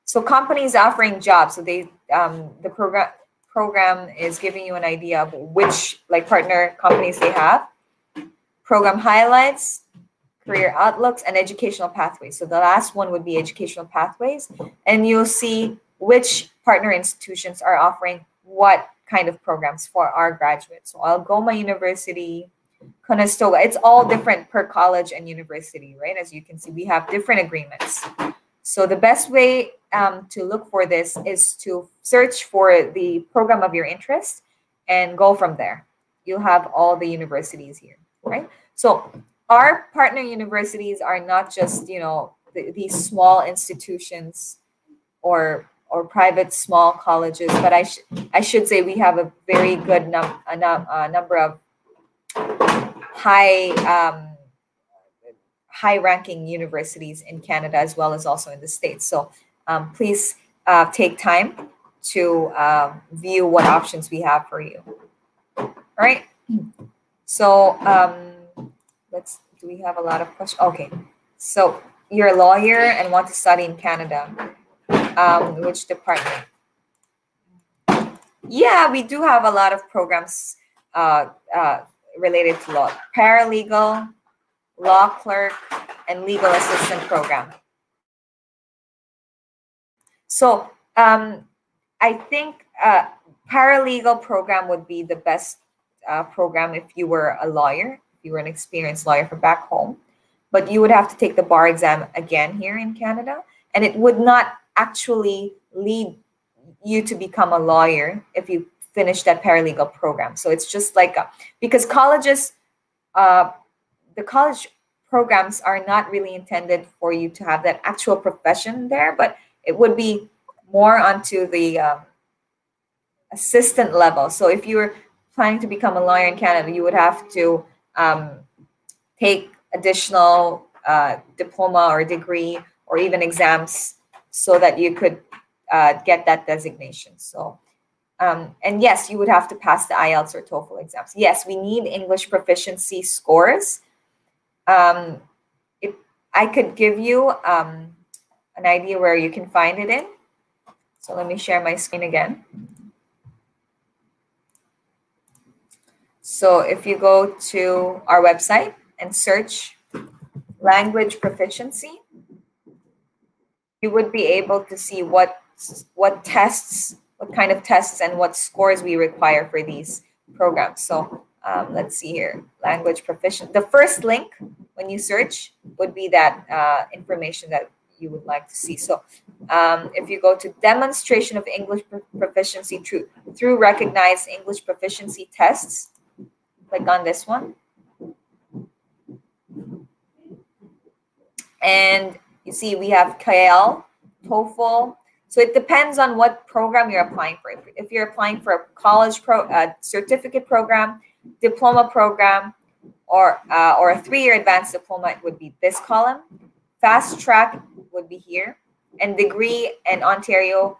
So companies offering jobs. So the program is giving you an idea of which partner companies they have. Program highlights, career outlooks, and educational pathways. So the last one would be educational pathways, and you'll see which partner institutions are offering what kind of programs for our graduates. So Algoma University, Conestoga, it's all different per college and university, right? As you can see, we have different agreements. So the best way to look for this is to search for the program of your interest and go from there. You'll have all the universities here, right? So our partner universities are not just, these small institutions or private small colleges, but I should say we have a very good number of high-ranking universities in Canada as well as also in the States. So please take time to view what options we have for you. All right. So do we have a lot of questions? Okay. So you're a lawyer and want to study in Canada. Which department? Yeah, we do have a lot of programs related to law. Paralegal, law clerk, and legal assistant program. So I think paralegal program would be the best program if you were a lawyer, if you were an experienced lawyer from back home. But you would have to take the bar exam again here in Canada, and it would not actually lead you to become a lawyer if you finish that paralegal program. So it's just because colleges, the college programs are not really intended for you to have that actual profession there, but it would be more onto the assistant level. So if you were planning to become a lawyer in Canada, you would have to take additional diploma or degree or even exams so that you could get that designation. So And yes, you would have to pass the IELTS or TOEFL exams. Yes, we need English proficiency scores. I could give you an idea where you can find it in. So let me share my screen again. So if you go to our website and search language proficiency, you would be able to see what tests, what kind of tests and what scores we require for these programs. So let's see here, language proficiency. The first link when you search would be that information that you would like to see. So if you go to demonstration of English proficiency through recognized English proficiency tests, click on this one. And you see we have KL, TOEFL. So it depends on what program you're applying for. If you're applying for a college certificate program, diploma program, or a 3-year advanced diploma, it would be this column. Fast track would be here. And degree and Ontario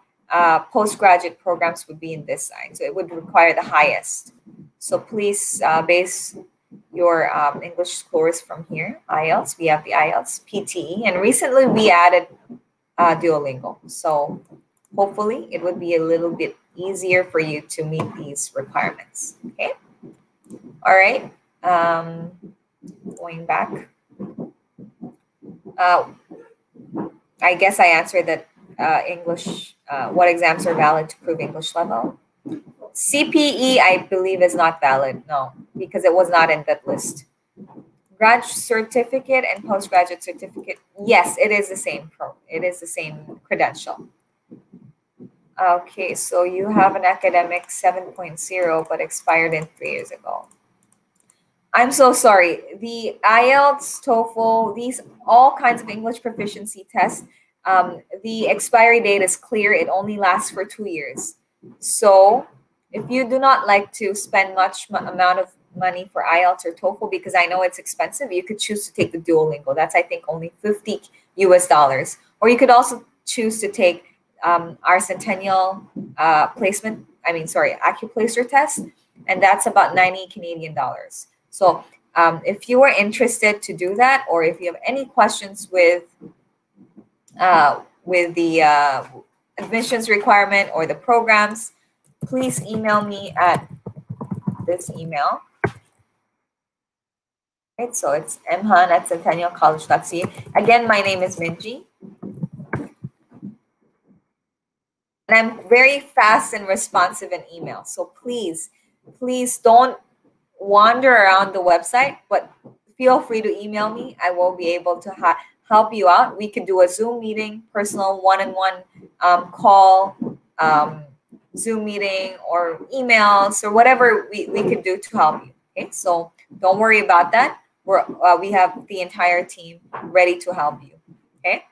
postgraduate programs would be in this side. So it would require the highest. So please base your English scores from here. IELTS, we have the IELTS, PTE, and recently we added Duolingo. So hopefully it would be a little bit easier for you to meet these requirements. Okay. All right. Going back. I guess I answered that English, what exams are valid to prove English level. CPE, I believe, is not valid. No, because it was not in that list. Graduate certificate and postgraduate certificate, yes, it is the same it is the same credential. Okay, so you have an academic 7.0 but expired in 3 years ago. I'm so sorry. The IELTS, TOEFL, these all kinds of English proficiency tests, the expiry date is clear. It only lasts for 2 years. So if you do not like to spend much amount of money for IELTS or TOEFL, because I know it's expensive, you could choose to take the Duolingo. That's, I think, only $50 US. Or you could also choose to take our Centennial Acuplacer test, and that's about 90 Canadian dollars. So if you are interested to do that, or if you have any questions with the admissions requirement or the programs, please email me at this email. Right, so it's mhan@centennialcollege.ca. Again, my name is Minji. And I'm very fast and responsive in email. So please don't wander around the website, but feel free to email me. I will be able to help you out. We could do a Zoom meeting, personal one-on-one call, Zoom meeting, or emails, or whatever we could do to help you. Okay, so don't worry about that. We have the entire team ready to help you. Okay.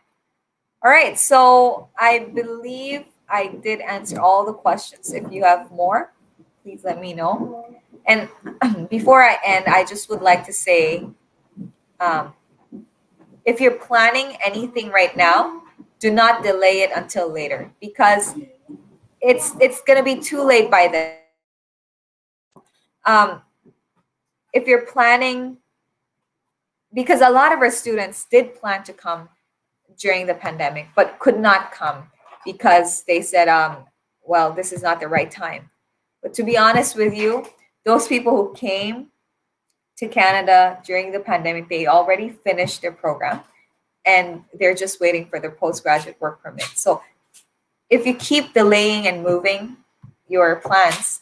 All right. So I believe I did answer all the questions. If you have more, please let me know. And before I end, I just would like to say, if you're planning anything right now, do not delay it until later, because it's going to be too late by then. If you're planning, because a lot of our students did plan to come during the pandemic, but could not come because they said, well, this is not the right time. But to be honest with you, those people who came to Canada during the pandemic, they already finished their program and they're just waiting for their postgraduate work permit. So if you keep delaying and moving your plans,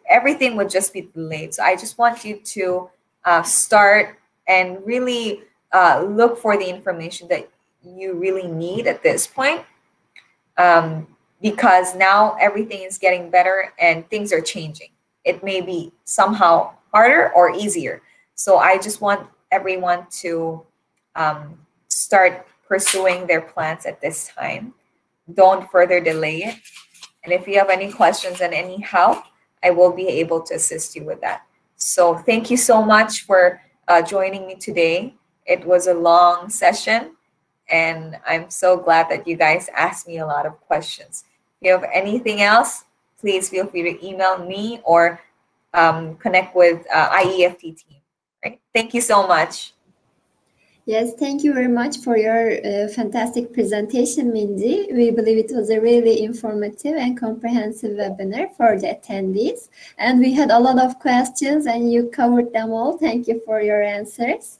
everything would just be delayed. So I just want you to start and really look for the information that you really need at this point, because now everything is getting better and things are changing. It may be somehow harder or easier. So I just want everyone to start pursuing their plans at this time. Don't further delay it. And if you have any questions and any help, I will be able to assist you with that. So thank you so much for joining me today. It was a long session, and I'm so glad that you guys asked me a lot of questions. you have anything else, please feel free to email me or connect with IEFT team. Right? Thank you so much. Yes, thank you very much for your fantastic presentation, Mindy. We believe it was a really informative and comprehensive webinar for the attendees. And we had a lot of questions and you covered them all. Thank you for your answers.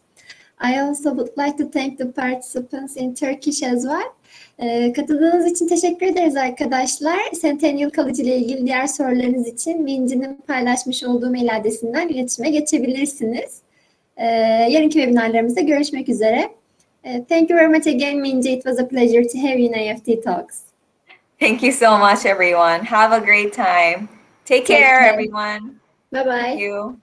I also would like to thank the participants in Turkish as well. Katıldığınız için teşekkür ederiz arkadaşlar. Centennial College ile ilgili diğer sorularınız için Mindy'nin paylaşmış olduğu mail adresinden iletişime geçebilirsiniz. Yarınki webinarlarımızda görüşmek üzere. Thank you very much again, Mindy. It was a pleasure to have you in IEFT Talks. Thank you so much, everyone. Have a great time. Take care, everyone. Bye-bye. Thank you.